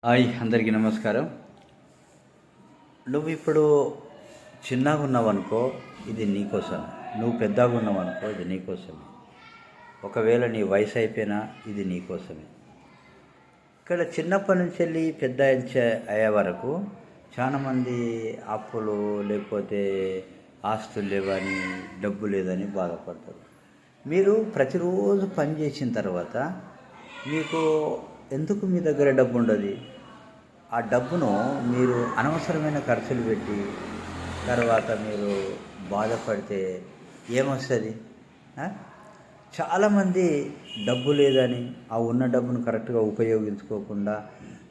Hi అందరికీ నమస్కారం. నువ్వు ఇప్పుడు చిన్నగా ఉన్నావనుకో, ఇది నీకోసం. నువ్వు పెద్దగా ఉన్నావనుకో, ఇది నీకోసమే. ఒకవేళ నీ వయసు అయిపోయినా ఇది నీకోసమే. ఇక్కడ చిన్నప్పటి నుంచి వెళ్ళి పెద్ద అయ్యే వరకు చాలామంది అప్పులు లేకపోతే ఆస్తులు లేవని, డబ్బు లేదని బాధపడతారు. మీరు ప్రతిరోజు పని చేసిన తర్వాత మీకు ఎందుకు మీ దగ్గర డబ్బు ఉండదు? ఆ డబ్బును మీరు అనవసరమైన ఖర్చులు పెట్టి తర్వాత మీరు బాధపడితే ఏమొస్తుంది? చాలామంది డబ్బు లేదని ఆ ఉన్న డబ్బును కరెక్ట్గా ఉపయోగించుకోకుండా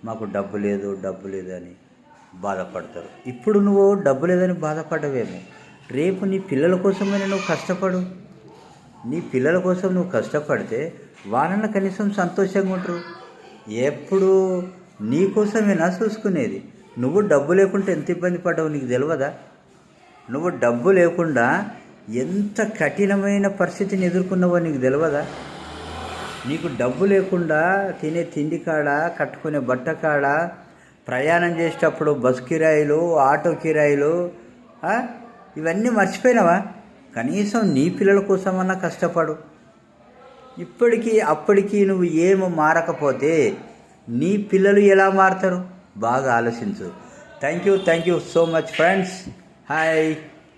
మాకు డబ్బు లేదని బాధపడతారు. ఇప్పుడు నువ్వు డబ్బు లేదని బాధపడవేమో, రేపు నీ పిల్లల కోసమైనా నువ్వు కష్టపడు. నీ పిల్లల కోసం నువ్వు కష్టపడితే వాళ్ళని కనీసం సంతోషంగా ఉంటారు. ఎప్పుడు నీ కోసమేనా చూసుకునేది? నువ్వు డబ్బు లేకుండా ఎంత ఇబ్బంది పడ్డావు నీకు తెలియదా? నువ్వు డబ్బు లేకుండా ఎంత కఠినమైన పరిస్థితిని ఎదుర్కొన్నావో నీకు తెలియదా? నీకు డబ్బు లేకుండా తినే తిండి కాడ, కట్టుకునే బట్ట కాడ, ప్రయాణం చేసేటప్పుడు బస్ కిరాయిలు, ఆటో కిరాయిలు, ఇవన్నీ మర్చిపోయినావా? కనీసం నీ పిల్లల కోసమన్నా కష్టపడు. ఇప్పటికీ అప్పటికీ నువ్వు ఏమో మారకపోతే నీ పిల్లలు ఎలా మారుతారు? బాగా ఆలోచించు. Thank you so much friends. Hi.